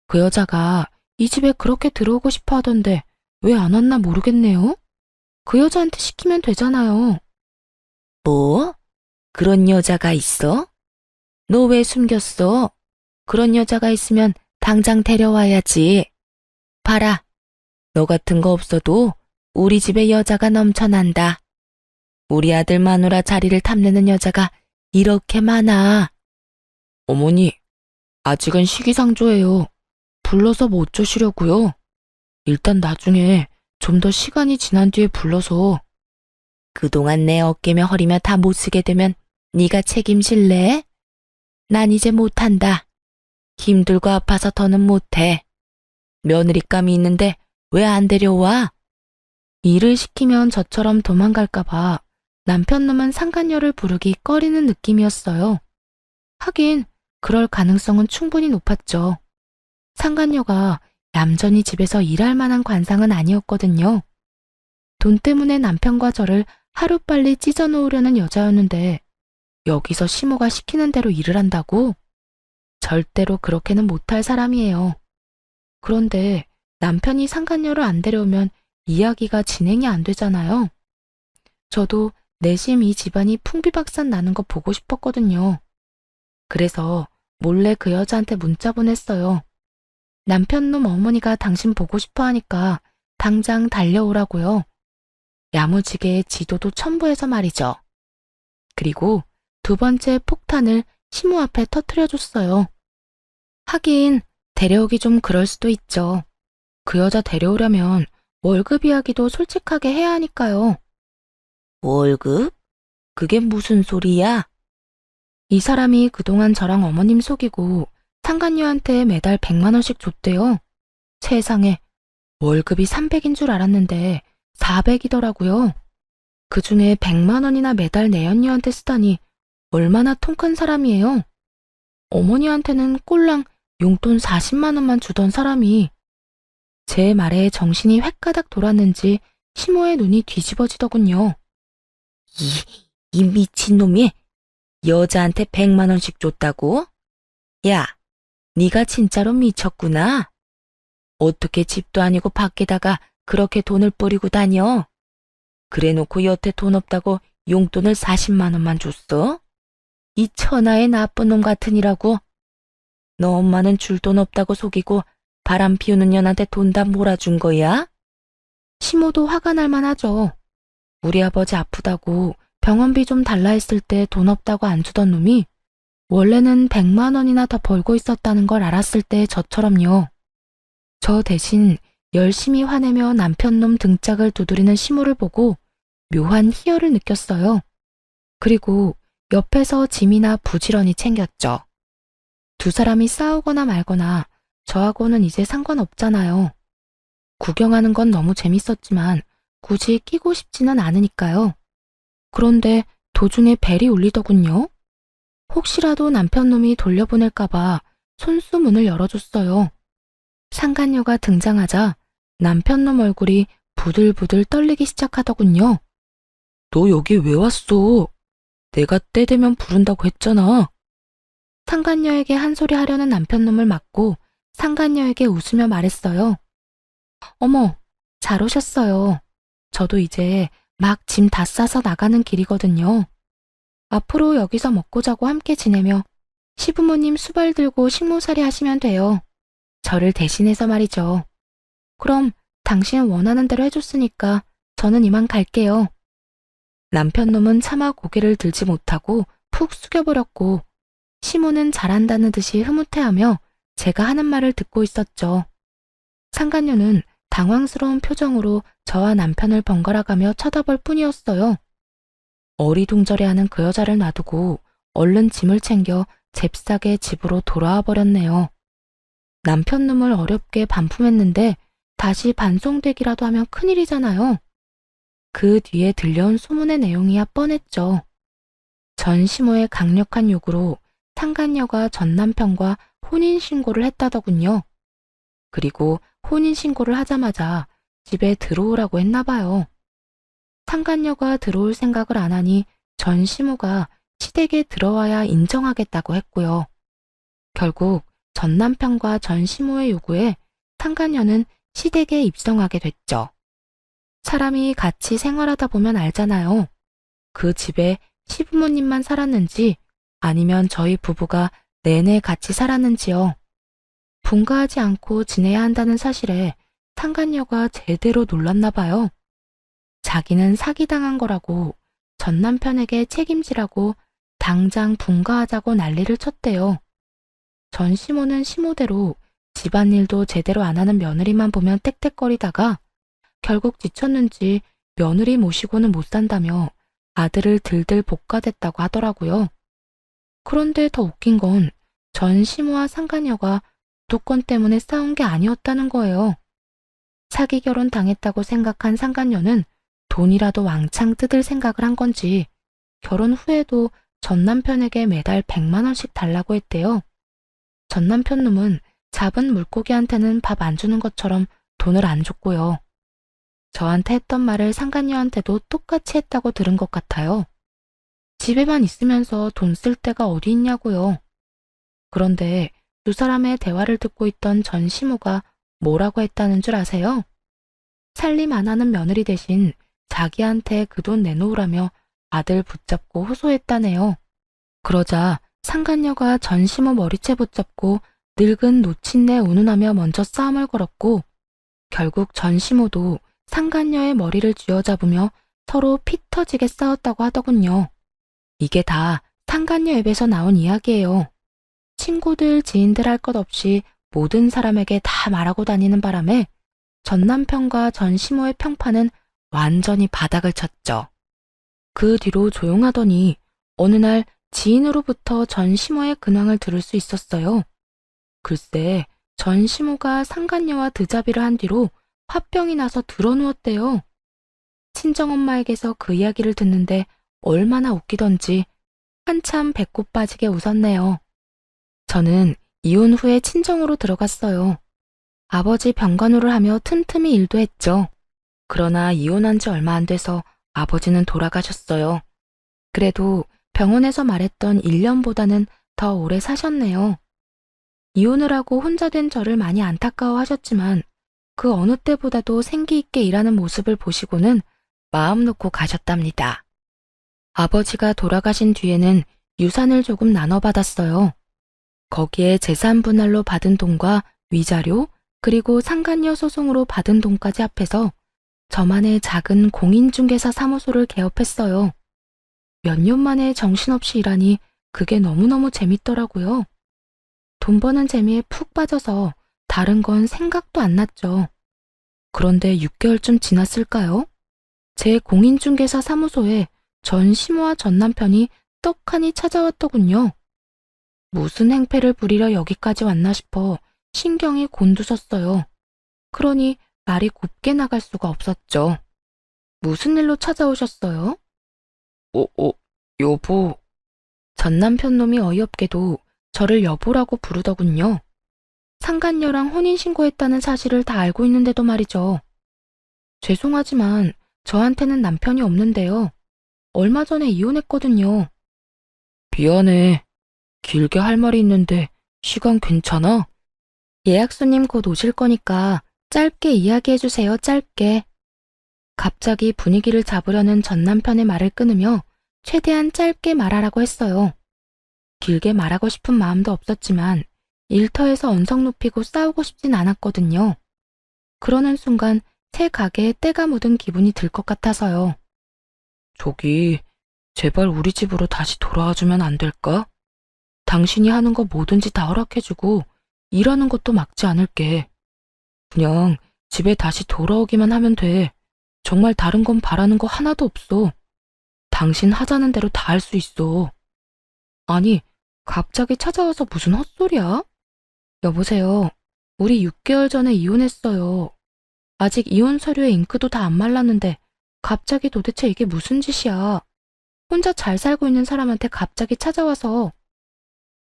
그 여자가 이 집에 그렇게 들어오고 싶어 하던데 왜 안 왔나 모르겠네요. 그 여자한테 시키면 되잖아요. 뭐? 그런 여자가 있어? 너 왜 숨겼어? 그런 여자가 있으면 당장 데려와야지. 봐라. 너 같은 거 없어도 우리 집에 여자가 넘쳐난다. 우리 아들 마누라 자리를 탐내는 여자가 이렇게 많아. 어머니, 아직은 시기상조예요. 불러서 뭐 어쩌시려고요? 일단 나중에 좀 더 시간이 지난 뒤에 불러서. 그동안 내 어깨며 허리며 다 못 쓰게 되면 네가 책임질래? 난 이제 못한다. 힘들고 아파서 더는 못해. 며느리감이 있는데 왜 안 데려와? 일을 시키면 저처럼 도망갈까봐 남편 놈은 상간녀를 부르기 꺼리는 느낌이었어요. 하긴 그럴 가능성은 충분히 높았죠. 상간녀가 얌전히 집에서 일할 만한 관상은 아니었거든요. 돈 때문에 남편과 저를 하루빨리 찢어놓으려는 여자였는데 여기서 시모가 시키는 대로 일을 한다고? 절대로 그렇게는 못할 사람이에요. 그런데 남편이 상간녀를 안 데려오면 이야기가 진행이 안 되잖아요. 저도 내심 이 집안이 풍비박산 나는 거 보고 싶었거든요. 그래서 몰래 그 여자한테 문자 보냈어요. 남편 놈 어머니가 당신 보고 싶어 하니까 당장 달려오라고요. 야무지게 지도도 첨부해서 말이죠. 그리고 두 번째 폭탄을 시모 앞에 터뜨려줬어요. 하긴 데려오기 좀 그럴 수도 있죠. 그 여자 데려오려면 월급 이야기도 솔직하게 해야 하니까요. 월급? 그게 무슨 소리야? 이 사람이 그동안 저랑 어머님 속이고 상간녀한테 매달 100만 원씩 줬대요. 세상에, 월급이 300인 줄 알았는데 400이더라고요. 그중에 100만 원이나 매달 내연녀한테 쓰다니 얼마나 통 큰 사람이에요. 어머니한테는 꼴랑 용돈 40만 원만 주던 사람이. 제 말에 정신이 획가닥 돌았는지 시모의 눈이 뒤집어지더군요. 이 미친놈이 여자한테 100만 원씩 줬다고? 야, 네가 진짜로 미쳤구나. 어떻게 집도 아니고 밖에다가 그렇게 돈을 뿌리고 다녀? 그래놓고 여태 돈 없다고 용돈을 40만 원만 줬어? 이 천하의 나쁜 놈 같으니라고. 너 엄마는 줄 돈 없다고 속이고 바람 피우는 년한테 돈 다 몰아준 거야? 시모도 화가 날 만하죠. 우리 아버지 아프다고 병원비 좀 달라 했을 때 돈 없다고 안 주던 놈이 원래는 100만 원이나 더 벌고 있었다는 걸 알았을 때 저처럼요. 저 대신 열심히 화내며 남편 놈 등짝을 두드리는 시모를 보고 묘한 희열을 느꼈어요. 그리고 옆에서 짐이나 부지런히 챙겼죠. 두 사람이 싸우거나 말거나 저하고는 이제 상관없잖아요. 구경하는 건 너무 재밌었지만 굳이 끼고 싶지는 않으니까요. 그런데 도중에 벨이 울리더군요. 혹시라도 남편 놈이 돌려보낼까봐 손수 문을 열어줬어요. 상간녀가 등장하자 남편 놈 얼굴이 부들부들 떨리기 시작하더군요. 너 여기 왜 왔어? 내가 때 되면 부른다고 했잖아. 상간녀에게 한 소리 하려는 남편 놈을 맞고 상간녀에게 웃으며 말했어요. 어머, 잘 오셨어요. 저도 이제 막 짐 다 싸서 나가는 길이거든요. 앞으로 여기서 먹고 자고 함께 지내며 시부모님 수발 들고 식모살이 하시면 돼요. 저를 대신해서 말이죠. 그럼 당신 원하는 대로 해줬으니까 저는 이만 갈게요. 남편놈은 차마 고개를 들지 못하고 푹 숙여버렸고 시모는 잘한다는 듯이 흐뭇해하며 제가 하는 말을 듣고 있었죠. 상간녀는 당황스러운 표정으로 저와 남편을 번갈아가며 쳐다볼 뿐이었어요. 어리둥절해하는 그 여자를 놔두고 얼른 짐을 챙겨 잽싸게 집으로 돌아와 버렸네요. 남편 놈을 어렵게 반품했는데 다시 반송되기라도 하면 큰일이잖아요. 그 뒤에 들려온 소문의 내용이야 뻔했죠. 전 시모의 강력한 요구로 상간녀가 전 남편과 혼인신고를 했다더군요. 그리고 혼인신고를 하자마자 집에 들어오라고 했나봐요. 상간녀가 들어올 생각을 안 하니 전 시모가 시댁에 들어와야 인정하겠다고 했고요. 결국 전 남편과 전 시모의 요구에 상간녀는 시댁에 입성하게 됐죠. 사람이 같이 생활하다 보면 알잖아요. 그 집에 시부모님만 살았는지 아니면 저희 부부가 내내 같이 살았는지요. 분가하지 않고 지내야 한다는 사실에 상간녀가 제대로 놀랐나 봐요. 자기는 사기당한 거라고 전 남편에게 책임지라고 당장 분가하자고 난리를 쳤대요. 전 시모는 시모대로 집안일도 제대로 안 하는 며느리만 보면 떽떽거리다가 결국 지쳤는지 며느리 모시고는 못 산다며 아들을 들들 볶아댔다고 하더라고요. 그런데 더 웃긴 건 전 시모와 상간녀가 주도권 때문에 싸운 게 아니었다는 거예요. 사기 결혼 당했다고 생각한 상간녀는 돈이라도 왕창 뜯을 생각을 한 건지 결혼 후에도 전 남편에게 매달 100만 원씩 달라고 했대요. 전 남편 놈은 잡은 물고기한테는 밥 안 주는 것처럼 돈을 안 줬고요. 저한테 했던 말을 상간녀한테도 똑같이 했다고 들은 것 같아요. 집에만 있으면서 돈 쓸 데가 어디 있냐고요. 그런데 두 사람의 대화를 듣고 있던 전 시모가 뭐라고 했다는 줄 아세요? 살림 안 하는 며느리 대신 자기한테 그 돈 내놓으라며 아들 붙잡고 호소했다네요. 그러자 상간녀가 전 시모 머리채 붙잡고 늙은 노친네 운운하며 먼저 싸움을 걸었고 결국 전 시모도 상간녀의 머리를 쥐어잡으며 서로 피 터지게 싸웠다고 하더군요. 이게 다 상간녀 입에서 나온 이야기예요. 친구들, 지인들 할 것 없이 모든 사람에게 다 말하고 다니는 바람에 전 남편과 전 시모의 평판은 완전히 바닥을 쳤죠. 그 뒤로 조용하더니 어느 날 지인으로부터 전 시모의 근황을 들을 수 있었어요. 글쎄, 전 시모가 상간녀와 드자비를 한 뒤로 화병이 나서 드러누웠대요. 친정엄마에게서 그 이야기를 듣는데 얼마나 웃기던지 한참 배꼽 빠지게 웃었네요. 저는 이혼 후에 친정으로 들어갔어요. 아버지 병간호를 하며 틈틈이 일도 했죠. 그러나 이혼한 지 얼마 안 돼서 아버지는 돌아가셨어요. 그래도 병원에서 말했던 1년보다는 더 오래 사셨네요. 이혼을 하고 혼자 된 저를 많이 안타까워하셨지만 그 어느 때보다도 생기 있게 일하는 모습을 보시고는 마음 놓고 가셨답니다. 아버지가 돌아가신 뒤에는 유산을 조금 나눠받았어요. 거기에 재산 분할로 받은 돈과 위자료 그리고 상간녀 소송으로 받은 돈까지 합해서 저만의 작은 공인중개사 사무소를 개업했어요. 몇 년 만에 정신없이 일하니 그게 너무너무 재밌더라고요. 돈 버는 재미에 푹 빠져서 다른 건 생각도 안 났죠. 그런데 6개월쯤 지났을까요? 제 공인중개사 사무소에 전 시모와 전 남편이 떡하니 찾아왔더군요. 무슨 행패를 부리려 여기까지 왔나 싶어 신경이 곤두섰어요. 그러니 말이 곱게 나갈 수가 없었죠. 무슨 일로 찾아오셨어요? 여보. 전 남편 놈이 어이없게도 저를 여보라고 부르더군요. 상간녀랑 혼인신고했다는 사실을 다 알고 있는데도 말이죠. 죄송하지만 저한테는 남편이 없는데요. 얼마 전에 이혼했거든요. 미안해. 길게 할 말이 있는데 시간 괜찮아? 예약 손님 곧 오실 거니까 짧게 이야기해 주세요, 짧게. 갑자기 분위기를 잡으려는 전 남편의 말을 끊으며 최대한 짧게 말하라고 했어요. 길게 말하고 싶은 마음도 없었지만 일터에서 언성 높이고 싸우고 싶진 않았거든요. 그러는 순간 새 가게에 때가 묻은 기분이 들 것 같아서요. 저기, 제발 우리 집으로 다시 돌아와주면 안 될까? 당신이 하는 거 뭐든지 다 허락해주고 일하는 것도 막지 않을게. 그냥 집에 다시 돌아오기만 하면 돼. 정말 다른 건 바라는 거 하나도 없어. 당신 하자는 대로 다 할 수 있어. 아니, 갑자기 찾아와서 무슨 헛소리야? 여보세요. 우리 6개월 전에 이혼했어요. 아직 이혼 서류에 잉크도 다 안 말랐는데 갑자기 도대체 이게 무슨 짓이야? 혼자 잘 살고 있는 사람한테 갑자기 찾아와서.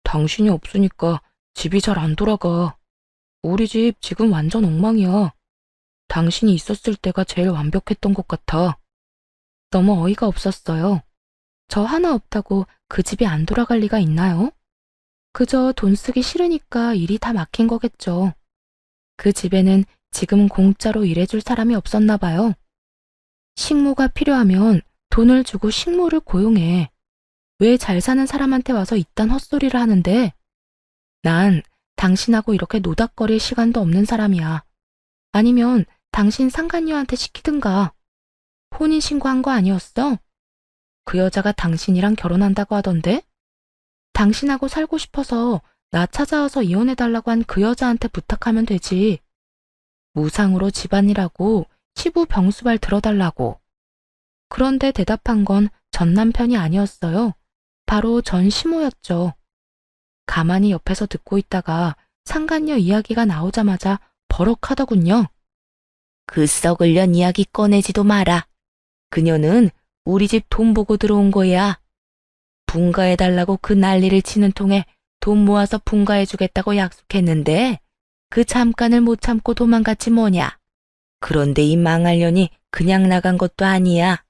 당신이 없으니까 집이 잘 안 돌아가. 우리 집 지금 완전 엉망이야. 당신이 있었을 때가 제일 완벽했던 것 같아. 너무 어이가 없었어요. 저 하나 없다고 그 집이 안 돌아갈 리가 있나요? 그저 돈 쓰기 싫으니까 일이 다 막힌 거겠죠. 그 집에는 지금 공짜로 일해줄 사람이 없었나 봐요. 식모가 필요하면 돈을 주고 식모를 고용해. 왜 잘 사는 사람한테 와서 이딴 헛소리를 하는데? 난 당신하고 이렇게 노닥거릴 시간도 없는 사람이야. 아니면 당신 상간녀한테 시키든가. 혼인신고한 거 아니었어? 그 여자가 당신이랑 결혼한다고 하던데? 당신하고 살고 싶어서 나 찾아와서 이혼해달라고 한 그 여자한테 부탁하면 되지. 무상으로 집안일하고 시부 병수발 들어달라고. 그런데 대답한 건 전 남편이 아니었어요. 바로 전 시모였죠. 가만히 옆에서 듣고 있다가 상간녀 이야기가 나오자마자 버럭하더군요. 그 썩을 년 이야기 꺼내지도 마라. 그녀는 우리 집 돈 보고 들어온 거야. 분가해달라고 그 난리를 치는 통에 돈 모아서 분가해주겠다고 약속했는데 그 잠깐을 못 참고 도망갔지 뭐냐. 그런데 이 망할 년이 그냥 나간 것도 아니야.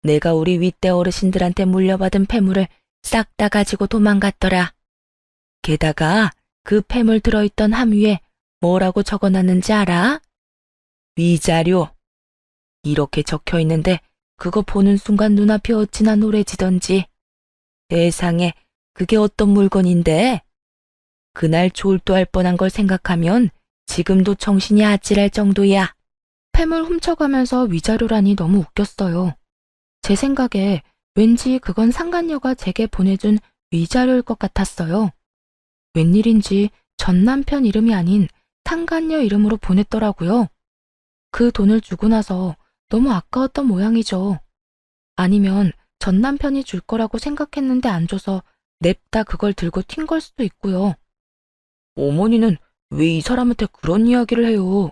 내가 우리 윗대 어르신들한테 물려받은 폐물을 싹 다 가지고 도망갔더라. 게다가 그 폐물 들어있던 함 위에 뭐라고 적어놨는지 알아? 위자료. 이렇게 적혀있는데 그거 보는 순간 눈앞이 어찌나 노래지던지. 세상에, 그게 어떤 물건인데? 그날 졸도할 뻔한 걸 생각하면 지금도 정신이 아찔할 정도야. 폐물 훔쳐가면서 위자료라니 너무 웃겼어요. 제 생각에 왠지 그건 상간녀가 제게 보내준 위자료일 것 같았어요. 웬일인지 전 남편 이름이 아닌 상간녀 이름으로 보냈더라고요. 그 돈을 주고 나서 너무 아까웠던 모양이죠. 아니면 전 남편이 줄 거라고 생각했는데 안 줘서 냅다 그걸 들고 튄 걸 수도 있고요. 어머니는 왜 이 사람한테 그런 이야기를 해요?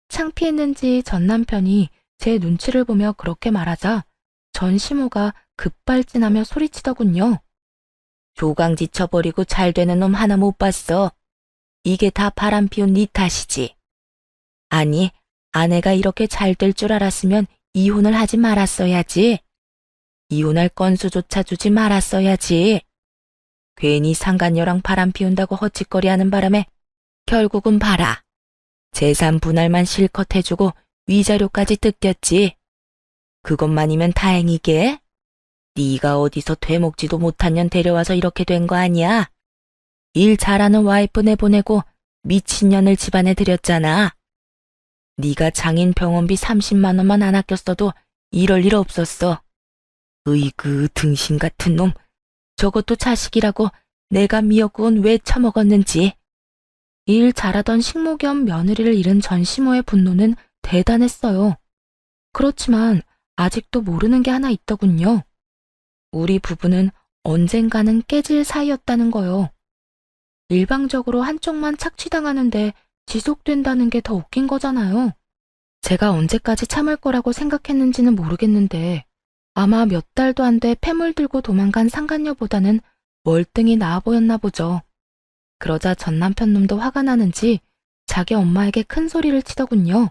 창피했는지 전 남편이 제 눈치를 보며 그렇게 말하자 전 시모가 급발진하며 소리치더군요. 조강지 쳐버리고 잘 되는 놈 하나 못 봤어. 이게 다 바람 피운 네 탓이지. 아니, 아내가 이렇게 잘 될 줄 알았으면 이혼을 하지 말았어야지. 이혼할 건수조차 주지 말았어야지. 괜히 상간녀랑 바람 피운다고 헛짓거리하는 바람에 결국은 봐라. 재산 분할만 실컷 해주고 위자료까지 뜯겼지. 그것만이면 다행이게. 네가 어디서 되먹지도 못한 년 데려와서 이렇게 된 거 아니야? 일 잘하는 와이프 내보내고 미친년을 집안에 들였잖아. 네가 장인 병원비 30만 원만 안 아꼈어도 이럴 일 없었어. 으이그 등신 같은 놈. 저것도 자식이라고 내가 미역국은 왜 처먹었는지. 일 잘하던 식모 겸 며느리를 잃은 전 시모의 분노는 대단했어요. 그렇지만 아직도 모르는 게 하나 있더군요. 우리 부부는 언젠가는 깨질 사이였다는 거요. 일방적으로 한쪽만 착취당하는데 지속된다는 게 더 웃긴 거잖아요. 제가 언제까지 참을 거라고 생각했는지는 모르겠는데 아마 몇 달도 안 돼 폐물 들고 도망간 상간녀보다는 월등히 나아 보였나 보죠. 그러자 전 남편 놈도 화가 나는지 자기 엄마에게 큰 소리를 치더군요.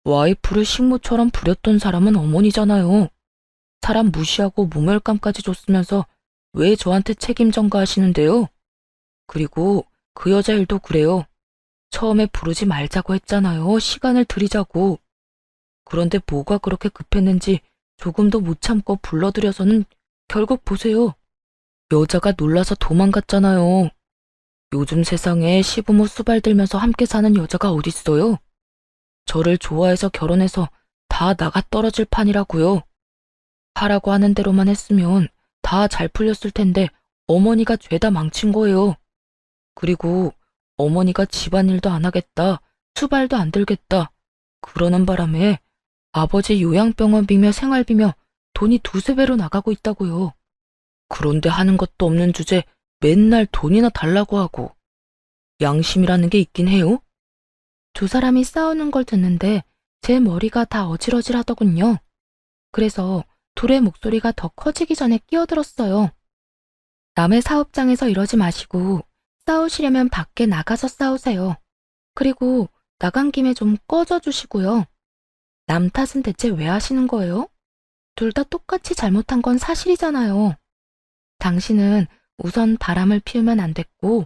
와이프를 식모처럼 부렸던 사람은 어머니잖아요. 사람 무시하고 모멸감까지 줬으면서 왜 저한테 책임 전가하시는데요? 그리고 그 여자 일도 그래요. 처음에 부르지 말자고 했잖아요. 시간을 들이자고. 그런데 뭐가 그렇게 급했는지 조금도 못 참고 불러들여서는 결국 보세요. 여자가 놀라서 도망갔잖아요. 요즘 세상에 시부모 수발 들면서 함께 사는 여자가 어딨어요? 저를 좋아해서 결혼해서 다 나가 떨어질 판이라고요. 하라고 하는 대로만 했으면 다 잘 풀렸을 텐데 어머니가 죄다 망친 거예요. 그리고 어머니가 집안일도 안 하겠다, 수발도 안 들겠다. 그러는 바람에 아버지 요양병원비며 생활비며 돈이 두세 배로 나가고 있다고요. 그런데 하는 것도 없는 주제 맨날 돈이나 달라고 하고. 양심이라는 게 있긴 해요? 두 사람이 싸우는 걸 듣는데 제 머리가 다 어질어질하더군요. 그래서 둘의 목소리가 더 커지기 전에 끼어들었어요. 남의 사업장에서 이러지 마시고 싸우시려면 밖에 나가서 싸우세요. 그리고 나간 김에 좀 꺼져 주시고요. 남 탓은 대체 왜 하시는 거예요? 둘 다 똑같이 잘못한 건 사실이잖아요. 당신은 우선 바람을 피우면 안 됐고,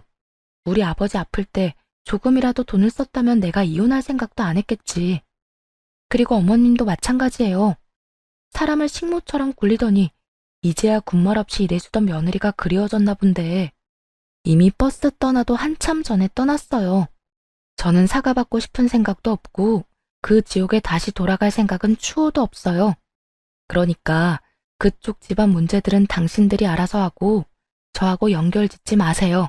우리 아버지 아플 때 조금이라도 돈을 썼다면 내가 이혼할 생각도 안 했겠지. 그리고 어머님도 마찬가지예요. 사람을 식모처럼 굴리더니 이제야 군말 없이 일해주던 며느리가 그리워졌나 본데 이미 버스 떠나도 한참 전에 떠났어요. 저는 사과받고 싶은 생각도 없고 그 지옥에 다시 돌아갈 생각은 추호도 없어요. 그러니까 그쪽 집안 문제들은 당신들이 알아서 하고 저하고 연결 짓지 마세요.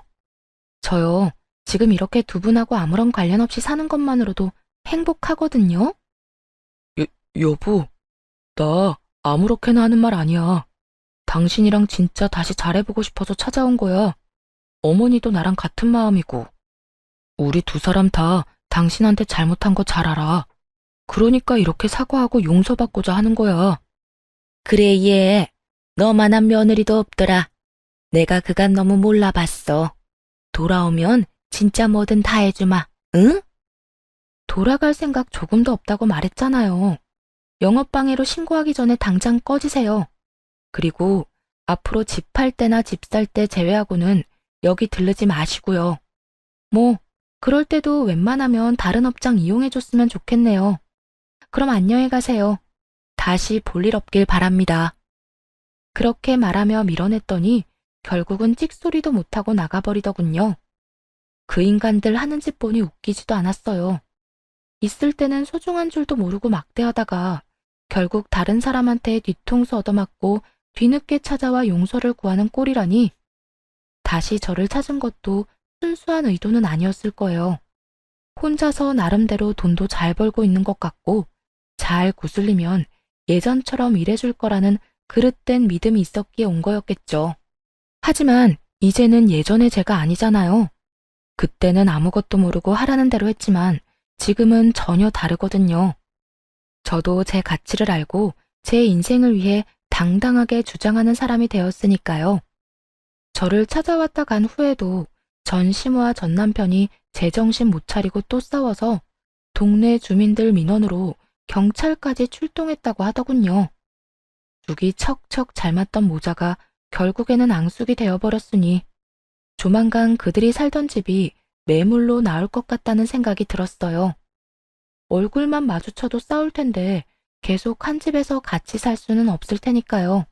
저요, 지금 이렇게 두 분하고 아무런 관련 없이 사는 것만으로도 행복하거든요. 여보, 나 아무렇게나 하는 말 아니야. 당신이랑 진짜 다시 잘해보고 싶어서 찾아온 거야. 어머니도 나랑 같은 마음이고. 우리 두 사람 다 당신한테 잘못한 거 잘 알아. 그러니까 이렇게 사과하고 용서받고자 하는 거야. 그래, 얘. 너만한 며느리도 없더라. 내가 그간 너무 몰라봤어. 돌아오면 진짜 뭐든 다 해주마, 응? 돌아갈 생각 조금도 없다고 말했잖아요. 영업방해로 신고하기 전에 당장 꺼지세요. 그리고 앞으로 집 팔 때나 집 살 때 제외하고는 여기 들르지 마시고요. 뭐 그럴 때도 웬만하면 다른 업장 이용해줬으면 좋겠네요. 그럼 안녕히 가세요. 다시 볼 일 없길 바랍니다. 그렇게 말하며 밀어냈더니 결국은 찍소리도 못하고 나가버리더군요. 그 인간들 하는 짓 보니 웃기지도 않았어요. 있을 때는 소중한 줄도 모르고 막대하다가 결국 다른 사람한테 뒤통수 얻어맞고 뒤늦게 찾아와 용서를 구하는 꼴이라니. 다시 저를 찾은 것도 순수한 의도는 아니었을 거예요. 혼자서 나름대로 돈도 잘 벌고 있는 것 같고 잘 구슬리면 예전처럼 일해줄 거라는 그릇된 믿음이 있었기에 온 거였겠죠. 하지만 이제는 예전의 제가 아니잖아요. 그때는 아무것도 모르고 하라는 대로 했지만 지금은 전혀 다르거든요. 저도 제 가치를 알고 제 인생을 위해 당당하게 주장하는 사람이 되었으니까요. 저를 찾아왔다 간 후에도 전 시모와 전 남편이 제정신 못 차리고 또 싸워서 동네 주민들 민원으로 경찰까지 출동했다고 하더군요. 죽이 척척 잘 맞던 모자가 결국에는 앙숙이 되어버렸으니 조만간 그들이 살던 집이 매물로 나올 것 같다는 생각이 들었어요. 얼굴만 마주쳐도 싸울 텐데 계속 한 집에서 같이 살 수는 없을 테니까요.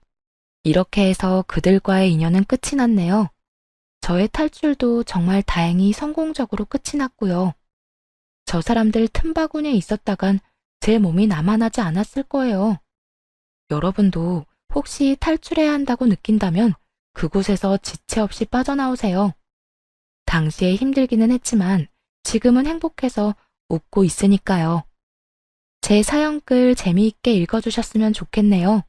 이렇게 해서 그들과의 인연은 끝이 났네요. 저의 탈출도 정말 다행히 성공적으로 끝이 났고요. 저 사람들 틈바구니에 있었다간 제 몸이 남아나지 않았을 거예요. 여러분도 혹시 탈출해야 한다고 느낀다면 그곳에서 지체 없이 빠져나오세요. 당시에 힘들기는 했지만 지금은 행복해서 웃고 있으니까요. 제 사연글 재미있게 읽어주셨으면 좋겠네요.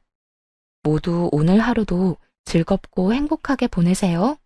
모두 오늘 하루도 즐겁고 행복하게 보내세요.